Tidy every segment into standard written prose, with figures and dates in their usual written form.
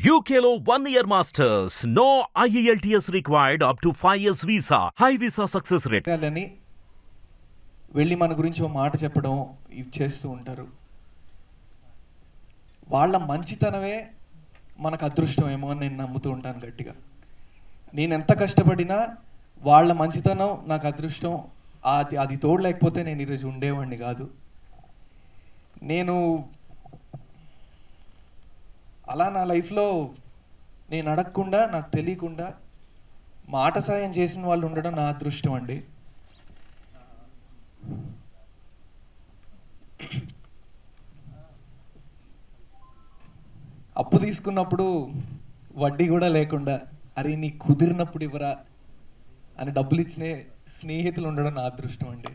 UKLO 1 year masters. No IELTS required up to 5 years visa. High visa success rate. వెళ్ళి మన గురించి ఒక మాట చెప్పడం ఇవి చేస్తూ ఉంటారు. వాళ్ళ మంచితనమే మనకు అదృష్టం ఏమో అని నేను నమ్ముతూ ఉంటాను గట్టిగా. నేను ఎంత కష్టపడినా వాళ్ళ మంచితనం నాకు అదృష్టం. అది తోడు లేకపోతే నేను ఈరోజు ఉండేవాడిని కాదు. నేను అలా నా లైఫ్లో నేను అడగకుండా నాకు తెలియకుండా మాట సాయం చేసిన వాళ్ళు ఉండడం నా అదృష్టం అండి. అప్పు తీసుకున్నప్పుడు వడ్డీ కూడా లేకుండా అరే నీ కుదిరినప్పుడు ఇవ్వరా అని డబ్బులు ఇచ్చిన స్నేహితులు ఉండడం నా అదృష్టం అండి.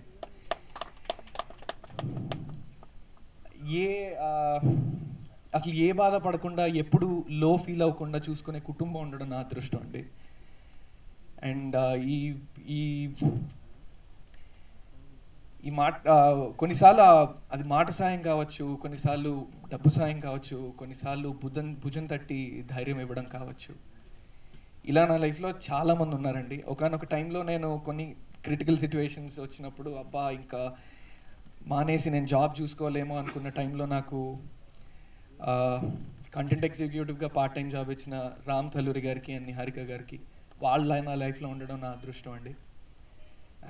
అసలు ఏ బాధ పడకుండా ఎప్పుడు లో ఫీల్ అవ్వకుండా చూసుకునే కుటుంబం ఉండడం నా అదృష్టం అండి. అండ్ ఈ మాట కొన్నిసార్లు అది మాట సాయం కావచ్చు, కొన్నిసార్లు డబ్బు సాయం కావచ్చు, కొన్నిసార్లు భుజం తట్టి ధైర్యం ఇవ్వడం కావచ్చు. ఇలా నా లైఫ్లో చాలామంది ఉన్నారండి. ఒకనొక టైంలో నేను కొన్ని క్రిటికల్ సిచ్యువేషన్స్ వచ్చినప్పుడు అబ్బా ఇంకా మానేసి నేను జాబ్ చూసుకోలేమో అనుకున్న టైంలో నాకు కంటెంట్ ఎగ్జిక్యూటివ్గా పార్ట్ టైం జాబ్ ఇచ్చిన రామ్ తల్లూరి గారికి అండ్ హారిక గారికి వాళ్ళ నా లైఫ్లో ఉండడం నా అదృష్టం అండి.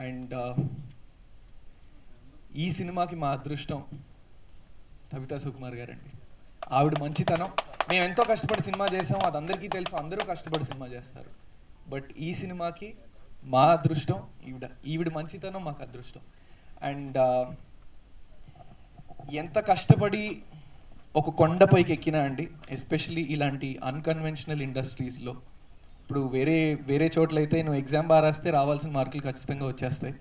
అండ్ ఈ సినిమాకి మా అదృష్టం తబితా సుకుమార్ గారండి. ఆవిడ మంచితనం, మేము ఎంతో కష్టపడి సినిమా చేసాము, అది అందరికీ తెలుసు, అందరూ కష్టపడి సినిమా చేస్తారు. బట్ ఈ సినిమాకి మా అదృష్టం ఈవిడ మంచితనం మాకు అదృష్టం. అండ్ ఎంత కష్టపడి ఒక కొండపైకి ఎక్కినా అండి, ఎస్పెషలీ ఇలాంటి అన్కన్వెన్షనల్ ఇండస్ట్రీస్లో, ఇప్పుడు వేరే చోట్లయితే నువ్వు ఎగ్జామ్ బాగా రాస్తే రావాల్సిన మార్కులు ఖచ్చితంగా వచ్చేస్తాయి.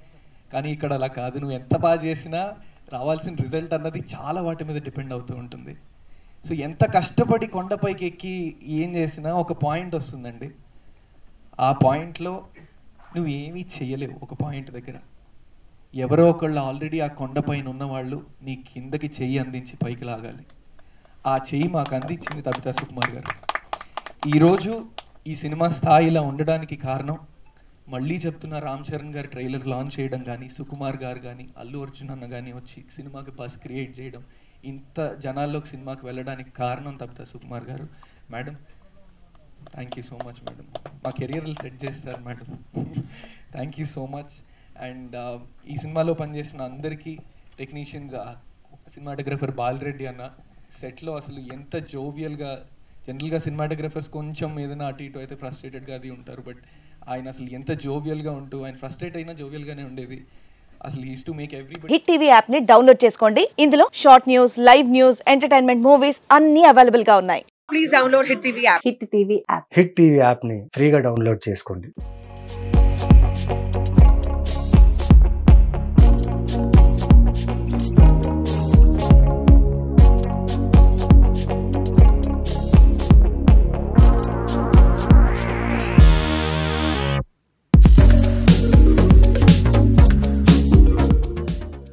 కానీ ఇక్కడ అలా కాదు, నువ్వు ఎంత బాగా చేసినా రావాల్సిన రిజల్ట్ అన్నది చాలా వాటి మీద డిపెండ్ అవుతూ ఉంటుంది. సో ఎంత కష్టపడి కొండపైకి ఎక్కి ఏం చేసినా ఒక పాయింట్ వస్తుందండి. ఆ పాయింట్లో నువ్వు ఏమీ చేయలేవు. ఒక పాయింట్ దగ్గర ఎవరో ఒకళ్ళు ఆల్రెడీ ఆ కొండపైన ఉన్నవాళ్ళు నీ కిందకి చెయ్యి అందించి పైకి లాగాలి. ఆ చెయ్యి మాకు అందించింది తబితా సుకుమార్ గారు. ఈరోజు ఈ సినిమా స్థాయిలో ఉండడానికి కారణం, మళ్ళీ చెప్తున్న రామ్ చరణ్ గారి ట్రైలర్ లాంచ్ చేయడం కానీ, సుకుమార్ గారు కానీ, అల్లు అర్జున్ అన్న కానీ వచ్చి సినిమాకి బస్ క్రియేట్ చేయడం, ఇంత జనాల్లోకి సినిమాకి వెళ్ళడానికి కారణం తబితా సుకుమార్ గారు. Madam thank you so much madam. మా కెరియర్లు సెట్ చేస్తారు madam. Thank you so much. And ఈ సినిమాలో పనిచేసిన అందరికీ, టెక్నీషియన్స్, సినిమాటోగ్రఫర్ బాలరెడ్డి అన్న సెట్లో అసలు ఎంత జోవియల్గా, జనరల్గా సినిమాటోగ్రఫర్స్ కొంచెం ఏదైనా అటు ఇటు అయితే ఫ్రస్ట్రేటెడ్గా అది ఉంటారు, బట్ ఆయన అసలు ఎంత జోవియల్గా ఉంటూ, ఆయన ఫ్రస్ట్రేట్ అయినా జోవియల్గానే ఉండేది. అసలు is to make everybody. Hit TV app ని డౌన్లోడ్ చేసుకోండి. ఇందులో short news, live news, entertainment movies అన్ని అవైలబుల్ గా ఉన్నాయి. Please download hit TV app. Hit TV app ని ఫ్రీగా డౌన్లోడ్ చేసుకోండి.